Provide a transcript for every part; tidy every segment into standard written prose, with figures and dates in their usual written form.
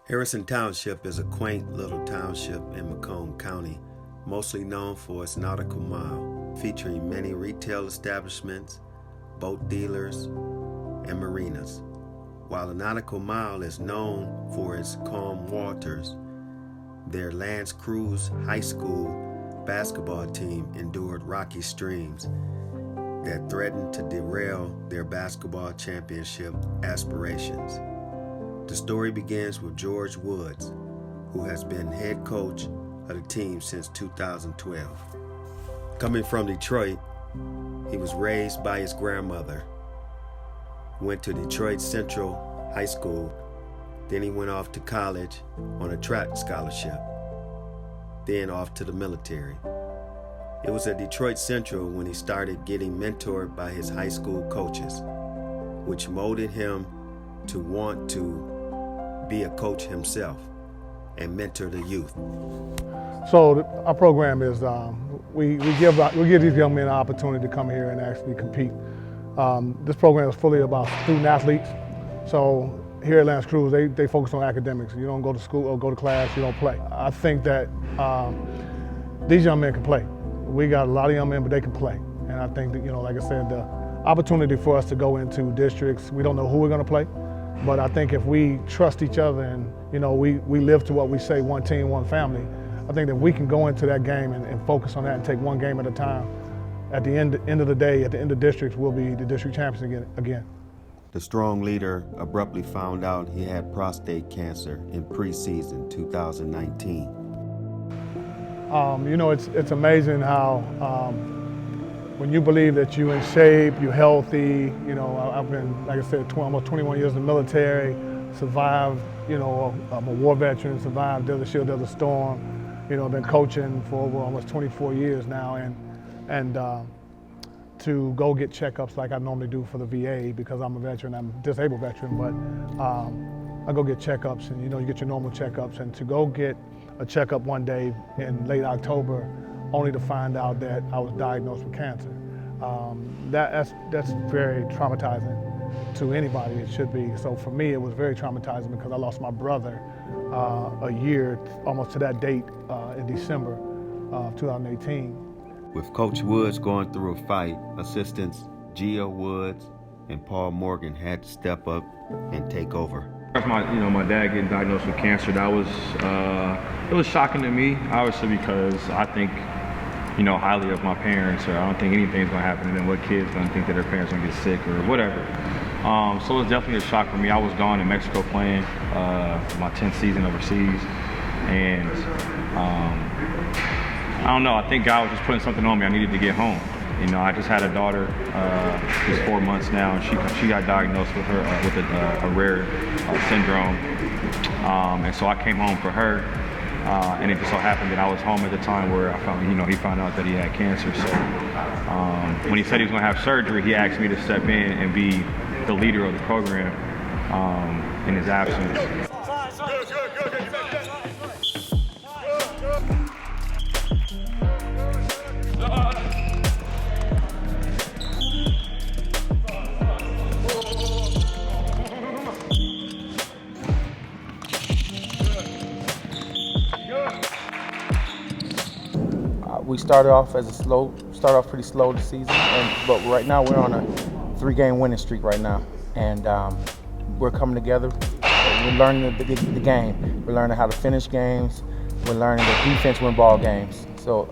Harrison Township is a quaint little township in Macomb County, mostly known for its nautical mile, featuring many retail establishments, boat dealers, and marinas. While the nautical mile is known for its calm waters, their LAnse Creuse High School basketball team endured rocky streams that threatened to derail their basketball championship aspirations. The story begins with George Woods, who has been head coach of the team since 2012. Coming from Detroit, he was raised by his grandmother, went to Detroit Central High School, then he went off to college on a track scholarship, then off to the military. It was at Detroit Central when he started getting mentored by his high school coaches, which molded him to want to be a coach himself and mentor the youth. So our program is, we give these young men an opportunity to come here and actually compete. This program is fully about student athletes. So here at LAnse Creuse, they focus on academics. You don't go to school or go to class, you don't play. I think that these young men can play. We got a lot of young men, but they can play. And I think that, like I said, the opportunity for us to go into districts, we don't know who we're gonna play, but I think if we trust each other and, we live to what we say, one team, one family, I think that we can go into that game and focus on that and take one game at a time. At the end of the day, at the end of districts, we'll be the district champions again. The strong leader abruptly found out he had prostate cancer in preseason 2019. It's amazing how when you believe that you're in shape, you're healthy, I've been, like I said, almost 21 years in the military, survived, I'm a war veteran, survived Desert Shield, Desert Storm, been coaching for over almost 24 years now, and to go get checkups like I normally do for the VA because I'm a veteran, I'm a disabled veteran, but I go get checkups and you get your normal checkups, and to go get a checkup one day in late October only to find out that I was diagnosed with cancer. That's very traumatizing to anybody, it should be. So for me, it was very traumatizing because I lost my brother a year, almost to that date, in December of 2018. With Coach Woods going through a fight, assistants Gia Woods and Paul Morgan had to step up and take over. My dad getting diagnosed with cancer, that was, it was shocking to me, obviously, because I think, highly of my parents, or I don't think anything's gonna happen to them. What kid's gonna think that their parents gonna get sick or whatever? So it was definitely a shock for me. I was gone in Mexico playing my 10th season overseas, and I don't know, I think God was just putting something on me. I needed to get home. I just had a daughter, she's 4 months now, and she got diagnosed with a rare syndrome. And so I came home for her, and it just so happened that I was home at the time where I found, he found out that he had cancer. So when he said he was gonna have surgery, he asked me to step in and be the leader of the program in his absence. We started off pretty slow this season, but right now we're on a 3-game winning streak right now, and we're coming together. We're learning the game. We're learning how to finish games. We're learning that defense win ball games. So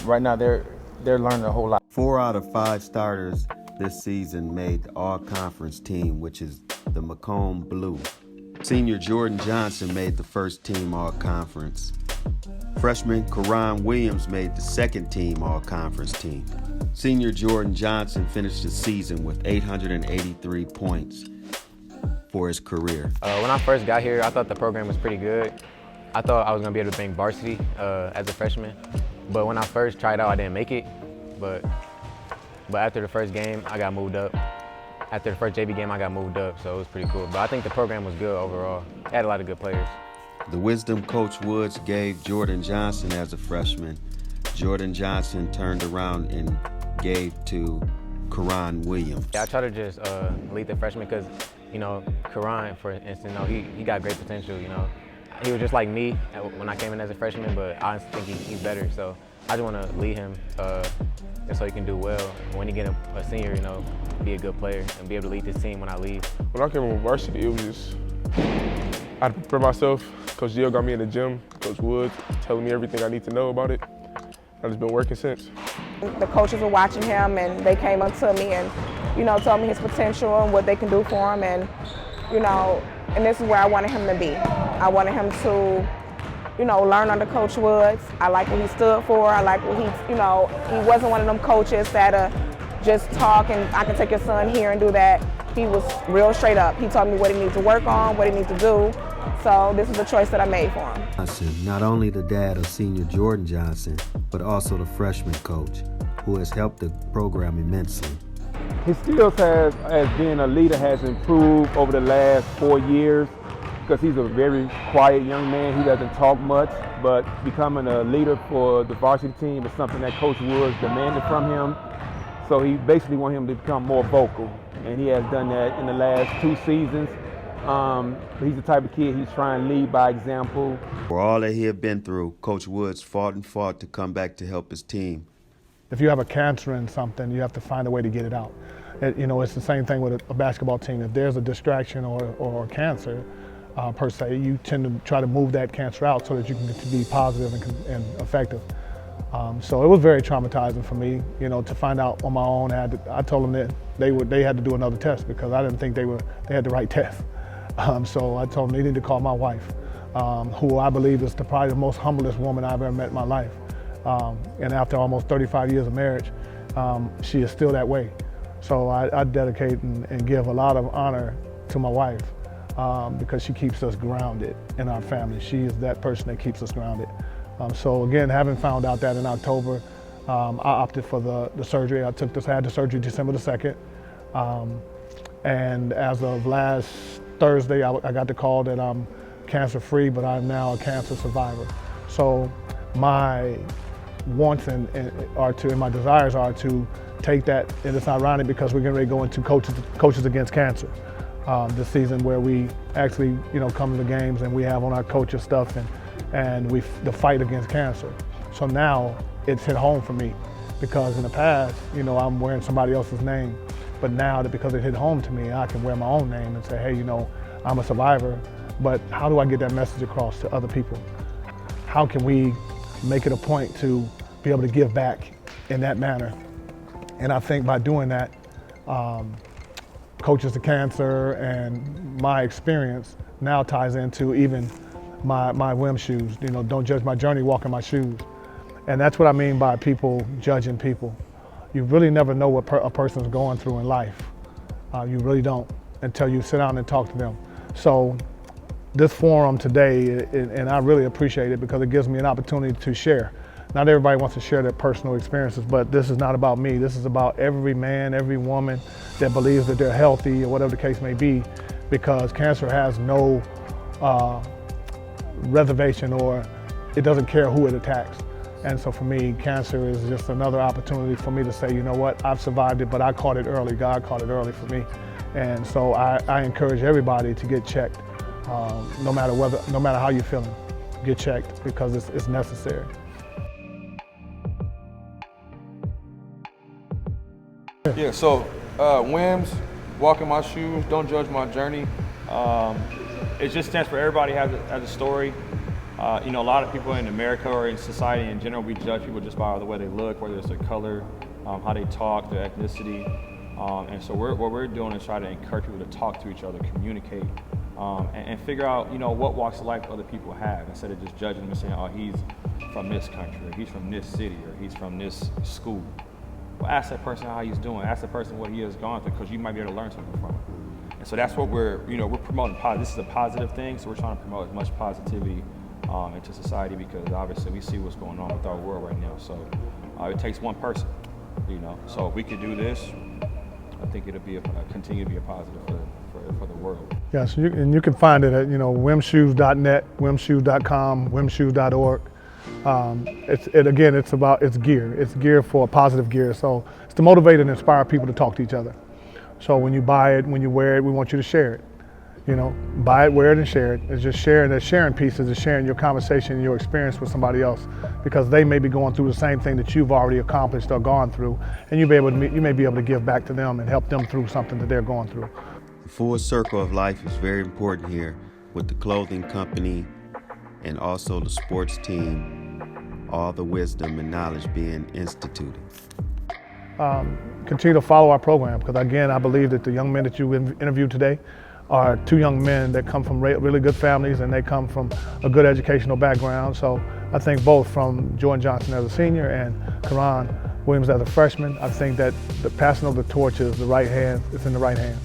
right now they're learning a whole lot. 4 out of 5 starters this season made the all-conference team, which is the Macomb Blue. Senior Jordan Johnson made the first team all-conference. Freshman Karan Williams made the second team all-conference team. Senior Jordan Johnson finished the season with 883 points for his career. When I first got here, I thought the program was pretty good. I thought I was gonna be able to make varsity as a freshman, but when I first tried out, I didn't make it. But after the first game, I got moved up. After the first JV game, I got moved up, so it was pretty cool. But I think the program was good overall. It had a lot of good players. The wisdom Coach Woods gave Jordan Johnson as a freshman, Jordan Johnson turned around and gave to Karan Williams. Yeah, I try to just lead the freshmen because, Karan, for instance, he got great potential, he was just like me when I came in as a freshman, but I think he's better. So I just want to lead him just so he can do well. When he get a senior, you know, be a good player and be able to lead this team when I leave. When I came on varsity, it was just, I had to prepare myself. Coach Jill got me in the gym, Coach Wood telling me everything I need to know about it. I've just been working since. The coaches were watching him and they came up to me and, you know, told me his potential and what they can do for him, and, you know, and this is where I wanted him to be. I wanted him to, you know, learn under Coach Woods. I like what he stood for. I like what he, you know, he wasn't one of them coaches that just talk and I can take your son here and do that. He was real straight up. He told me what he needs to work on, what he needs to do. So this is the choice that I made for him. Johnson, not only the dad of senior Jordan Johnson, but also the freshman coach, who has helped the program immensely. His skills as being a leader has improved over the last 4 years because he's a very quiet young man. He doesn't talk much, but becoming a leader for the varsity team is something that Coach Woods demanded from him. So he basically wanted him to become more vocal, and he has done that in the last 2 seasons. He's the type of kid, he's trying to lead by example. For all that he had been through, Coach Woods fought and fought to come back to help his team. If you have a cancer in something, you have to find a way to get it out. You know, it's the same thing with a basketball team. If there's a distraction or cancer, per se, you tend to try to move that cancer out so that you can be positive and effective. So it was very traumatizing for me, you know, to find out on my own. I told them that they had to do another test because I didn't think they had the right test. So I told them they need to call my wife, who I believe is probably the most humblest woman I've ever met in my life. And after almost 35 years of marriage, she is still that way. So I dedicate and give a lot of honor to my wife because she keeps us grounded in our family. She is that person that keeps us grounded. So again, having found out that in October, I opted for the surgery. I had the surgery December the 2nd. And as of last Thursday, I got the call that I'm cancer-free, but I'm now a cancer survivor. So my wants and my desires are to take that, and it's ironic because we're getting ready to go into coaches against cancer this season, where we actually, you know, come to the games and we have on our coaches stuff and the fight against cancer. So now it's hit home for me because in the past, you know, I'm wearing somebody else's name, but now that because it hit home to me, I can wear my own name and say, hey, you know, I'm a survivor, but how do I get that message across to other people? How can we make it a point to be able to give back in that manner? And I think by doing that, Coaches to Cancer and my experience now ties into even my whim shoes. You know, don't judge my journey, walk in my shoes. And that's what I mean by people judging people. You really never know what a person's going through in life. You really don't until you sit down and talk to them. So this forum today, and I really appreciate it because it gives me an opportunity to share. Not everybody wants to share their personal experiences, but this is not about me. This is about every man, every woman that believes that they're healthy or whatever the case may be, because cancer has no reservation, or it doesn't care who it attacks. And so for me, cancer is just another opportunity for me to say, you know what, I've survived it, but I caught it early. God caught it early for me. And so I encourage everybody to get checked, no matter how you're feeling. Get checked because it's necessary. Yeah, so WIMS, walk in my shoes, don't judge my journey. It just stands for everybody has a story. You know, a lot of people in America or in society in general, we judge people just by the way they look, whether it's their color, how they talk, their ethnicity. And so what we're doing is try to encourage people to talk to each other, communicate, and figure out, you know, what walks of life other people have, instead of just judging them and saying, oh, he's from this country, or he's from this city, or he's from this school. Well, ask that person how he's doing. Ask that person what he has gone through, because you might be able to learn something from him. And so that's what we're promoting. This is a positive thing, so we're trying to promote as much positivity into society, because obviously we see what's going on with our world right now. So it takes one person, you know. So if we could do this, I think it'll be continue to be a positive for the world. Yes, you can find it at, you know, wimshoes.net, wimshoes.com, wimshoes.org. It's gear. It's gear for positive gear. So it's to motivate and inspire people to talk to each other. So when you buy it, when you wear it, we want you to share it. You know, buy it, wear it, and share it. It's just sharing. That sharing piece is just sharing your conversation and your experience with somebody else, because they may be going through the same thing that you've already accomplished or gone through, and you may be able to give back to them and help them through something that they're going through. The full circle of life is very important here, with the clothing company and also the sports team, all the wisdom and knowledge being instituted. Continue to follow our program, because again, I believe that the young men that you interviewed today are two young men that come from really good families, and they come from a good educational background. So I think both from Jordan Johnson as a senior and Karan Williams as a freshman, I think that the passing of the torch is the right hand. It's in the right hand.